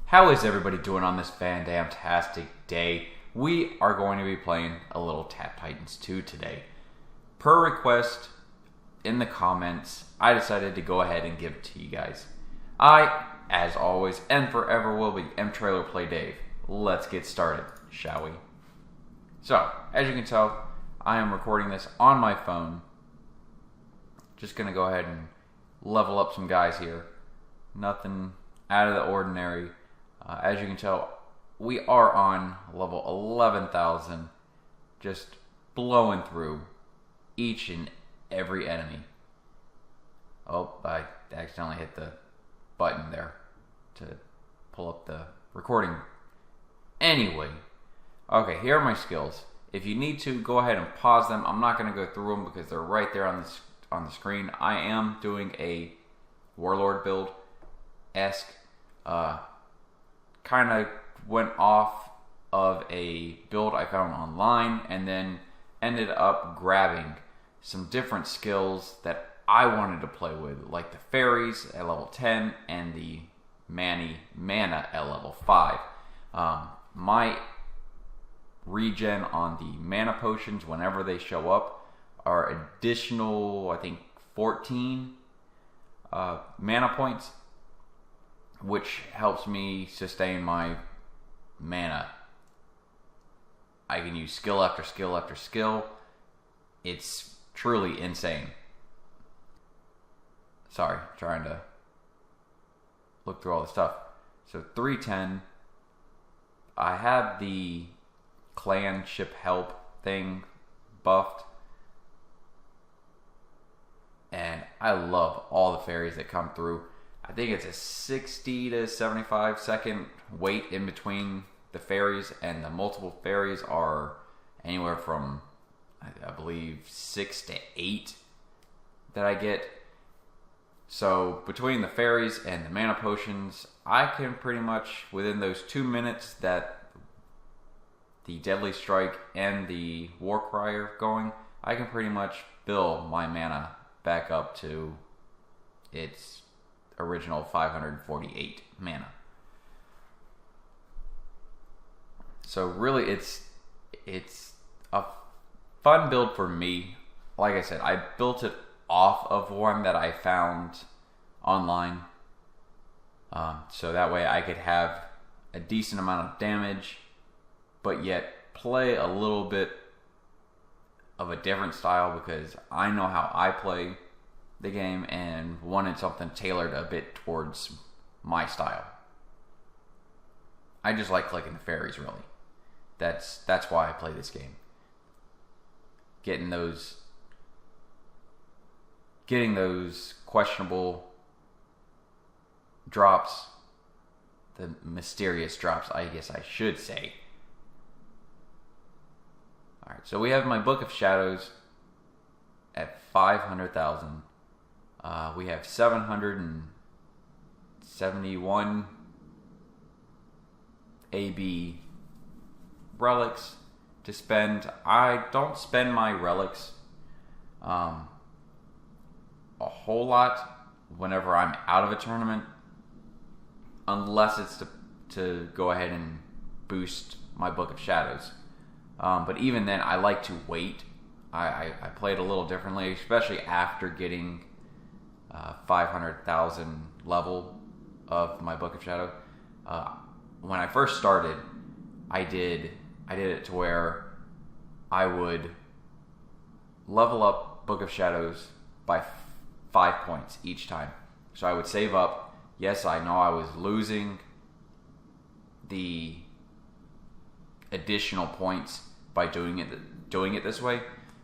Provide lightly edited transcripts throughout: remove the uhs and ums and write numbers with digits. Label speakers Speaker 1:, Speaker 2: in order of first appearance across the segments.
Speaker 1: How is everybody doing on this fandamntastic day? We are going to be playing a little Tap Titans 2 today. Per request in the comments, I decided to go ahead and give it to you guys. I, as always, and forever will be M-Trailer Play Dave. Let's get started, shall we? So, as you can tell, I am recording this on my phone. Just going to go ahead and level up some guys here. Nothing out of the ordinary. As you can tell, we are on level 11,000, just blowing through each and every enemy. Oh, I accidentally hit the button there to pull up the recording. Anyway, okay, here are my skills. If you need to, go ahead and pause them. I'm not going to go through them because they're right there on the screen. I am doing a Warlord build-esque. Kind of went off of a build I found online and then ended up grabbing some different skills that I wanted to play with, like the fairies at level 10 and the mana at level 5. My regen on the mana potions whenever they show up are additional, I think, 14 mana points, which helps me sustain my mana. I can use skill after skill after skill. It's truly insane. Sorry, trying to look through all the stuff. So 310. I have the clan ship help thing buffed. And I love all the fairies that come through. I think it's a 60 to 75 second wait in between the fairies, and the multiple fairies are anywhere from, I believe, 6 to 8 that I get. So between the fairies and the mana potions, I can pretty much, within those 2 minutes that the Deadly Strike and the Warcry are going, I can pretty much build my mana back up to its original 548 mana. So really it's a fun build for me. Like I said, I built it off of one that I found online. So that way I could have a decent amount of damage, but yet play a little bit of a different style because I know how I play the game and wanted something tailored a bit towards my style. I just like clicking the fairies, really. That's why I play this game. Getting those questionable drops, the mysterious drops, I guess I should say. Alright, so we have my Book of Shadows at 500,000. We have 771 AB relics to spend. I don't spend my relics a whole lot whenever I'm out of a tournament, unless it's to go ahead and boost my Book of Shadows. But even then, I like to wait. I play it a little differently, especially after getting 500,000 level of my Book of Shadow. When I first started, I did it to where I would level up Book of Shadows by 5 points each time. So I would save up. Yes, I know I was losing the additional points by doing it this way,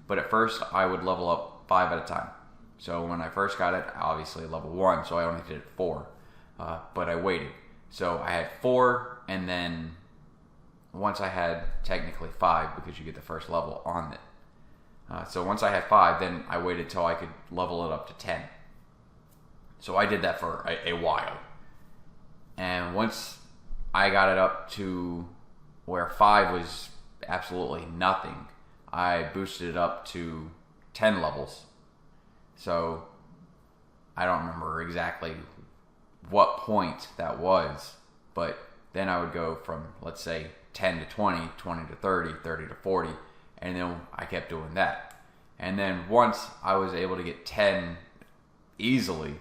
Speaker 1: but at first I would level up 5 at a time. So when I first got it, obviously level 1, so I only did 4. But I waited. So I had 4, and then once I had technically 5, because you get the first level on it. So once I had 5, then I waited till I could level it up to 10. So I did that for a while. And once I got it up to where 5 was absolutely nothing, I boosted it up to 10 levels. So I don't remember exactly what point that was, but then I would go from, let's say, 10 to 20, 20 to 30, 30 to 40, and then I kept doing that. And then once I was able to get 10 easily,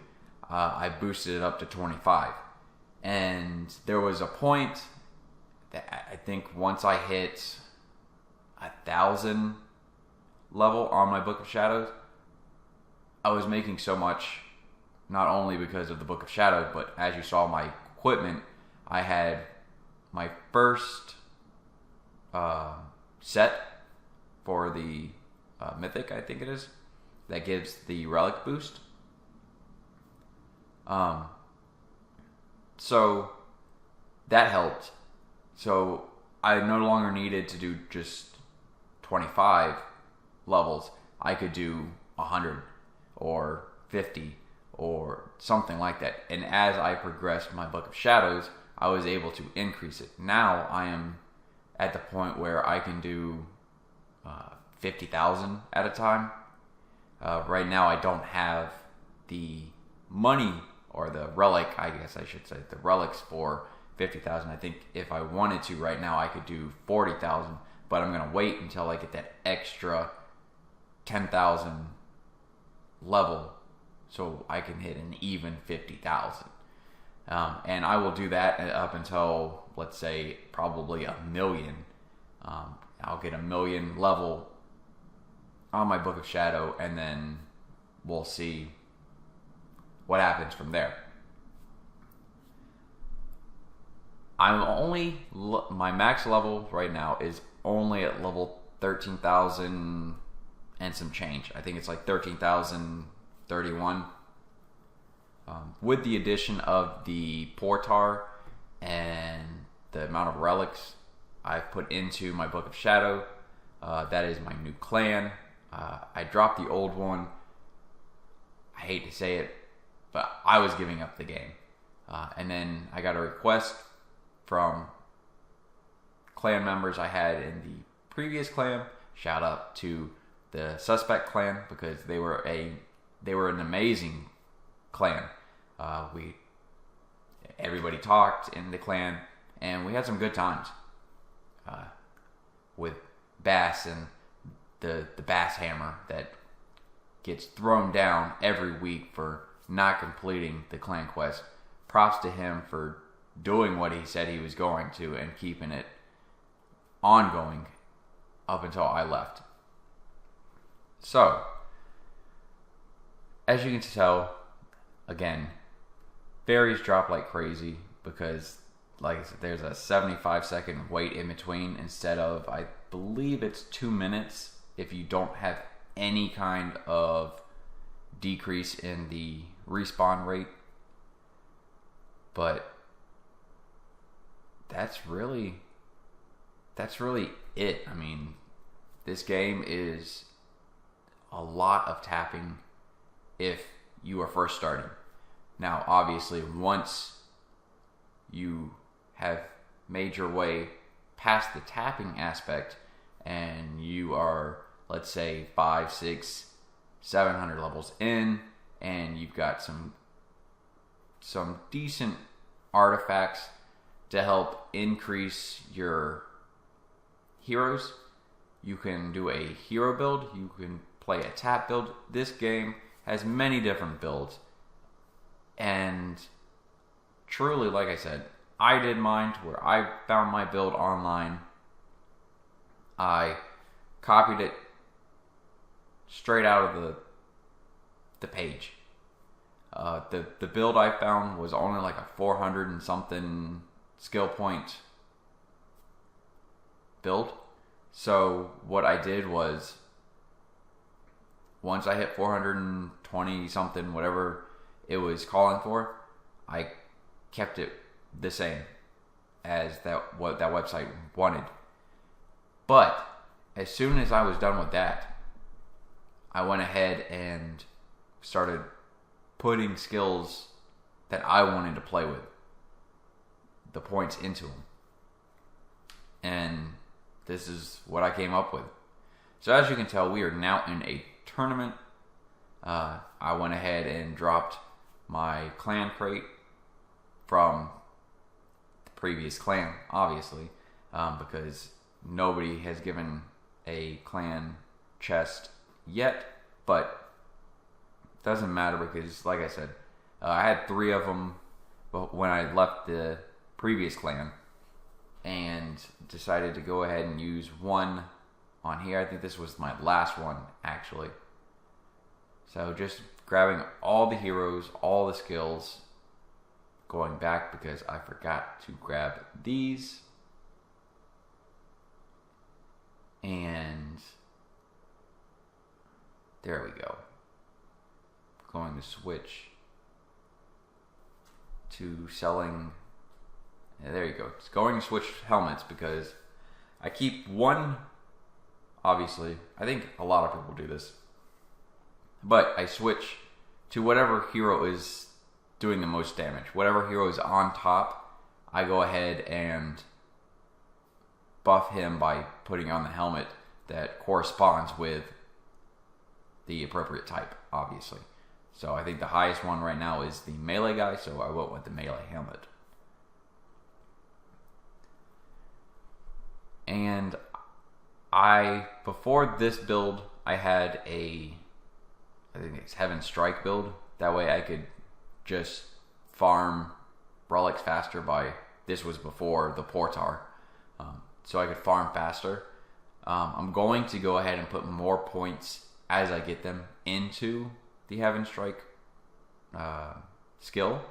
Speaker 1: I boosted it up to 25. And there was a point that I think once I hit 1,000 level on my Book of Shadows, I was making so much, not only because of the Book of Shadows, but as you saw my equipment, I had my first set for the Mythic, I think it is, that gives the Relic boost. So that helped. So I no longer needed to do just 25 levels. I could do 100 or 50 or something like that. And as I progressed my Book of Shadows, I was able to increase it. Now I am at the point where I can do 50,000 at a time. Right now I don't have the money or the relic, I guess I should say, the relics for 50,000. I think if I wanted to right now, I could do 40,000, but I'm going to wait until I get that extra 10,000 level so I can hit an even 50,000. And I will do that up until, let's say, probably 1,000,000. I'll get 1,000,000 level on my Book of Shadow, and then we'll see what happens from there. My max level right now is only at level 13,000 and some change. I think it's like 13,031. With the addition of the Portar and the amount of relics I've put into my Book of Shadow, that is my new clan. I dropped the old one. I hate to say it, but I was giving up the game. And then I got a request from clan members I had in the previous clan. Shout out to the Suspect clan, because they were an amazing clan. Everybody talked in the clan, and we had some good times with Bass and the Bass Hammer that gets thrown down every week for not completing the clan quest. Props to him for doing what he said he was going to and keeping it ongoing up until I left. So, as you can tell, again, berries drop like crazy because, like I said, there's a 75-second wait in between instead of, I believe it's 2 minutes if you don't have any kind of decrease in the respawn rate. But that's really it. I mean, this game is a lot of tapping if you are first starting. Now, obviously, once you have made your way past the tapping aspect and you are, let's say, 500, 600, 700 levels in, and you've got some decent artifacts to help increase your heroes, you can do a hero build, you can play a tap build. This game has many different builds, and truly, like I said, I did mine to where I found my build online. I copied it straight out of the page. The build I found was only like a 400 and something skill point build. So what I did was, once I hit 420 something, whatever it was calling for, I kept it the same as what that website wanted. But as soon as I was done with that, I went ahead and started putting skills that I wanted to play with, the points into them. And this is what I came up with. So as you can tell, we are now in a tournament. I went ahead and dropped my clan crate from the previous clan, obviously, because nobody has given a clan chest yet, but it doesn't matter because, like I said, I had 3 of them when I left the previous clan and decided to go ahead and use one on here. I think this was my last one, actually. So just grabbing all the heroes, all the skills, going back because I forgot to grab these. And there we go. Going to switch to selling. Yeah, there you go. It's going to switch helmets because I keep one. Obviously, I think a lot of people do this. But I switch to whatever hero is doing the most damage. Whatever hero is on top, I go ahead and buff him by putting on the helmet that corresponds with the appropriate type, obviously. So I think the highest one right now is the melee guy, so I went with the melee helmet. And before this build, I had I think it's Heaven Strike build. That way I could just farm relics faster this was before the Portar. So I could farm faster. I'm going to go ahead and put more points as I get them into the Heaven Strike skill.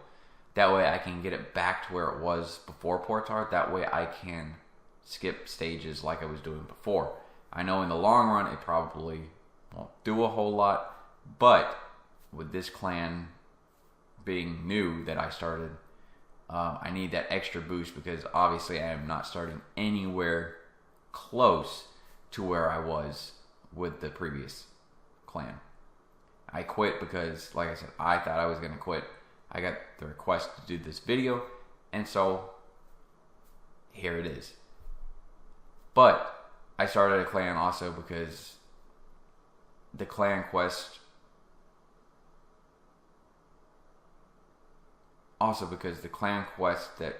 Speaker 1: That way I can get it back to where it was before Portar. That way I can skip stages like I was doing before. I know in the long run it probably won't do a whole lot, but with this clan being new that I started, I need that extra boost because obviously I am not starting anywhere close to where I was with the previous clan. I quit because, like I said, I thought I was going to quit. I got the request to do this video, and so here it is. But I started a clan also because the clan quest, that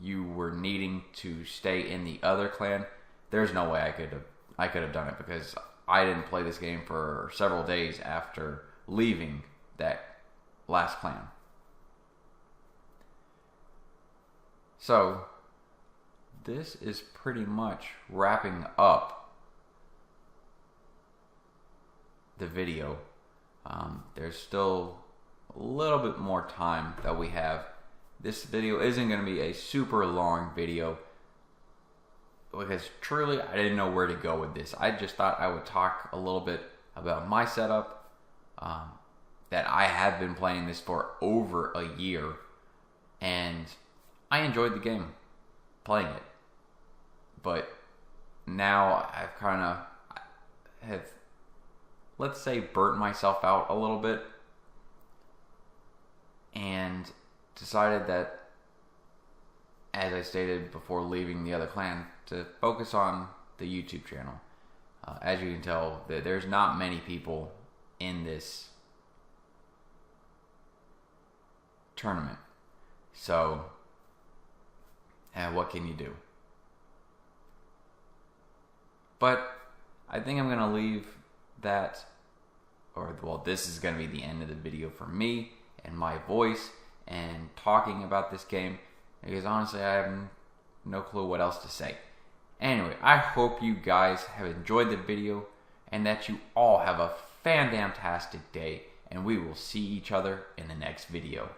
Speaker 1: you were needing to stay in the other clan, there's no way I could have done it because I didn't play this game for several days after leaving that last clan. So this is pretty much wrapping up the video. There's still a little bit more time that we have. This video isn't going to be a super long video because truly I didn't know where to go with this. I just thought I would talk a little bit about my setup, that I have been playing this for over a year and I enjoyed the game playing it, but now I've kind of let's say burnt myself out a little bit and decided that, as I stated before leaving the other clan, to focus on the YouTube channel. As you can tell, there's not many people in this tournament. So, what can you do? But I think I'm going to leave that, this is going to be the end of the video for me and my voice and talking about this game, because honestly I have no clue what else to say. Anyway, I hope you guys have enjoyed the video and that you all have a fandamntastic day, and we will see each other in the next video.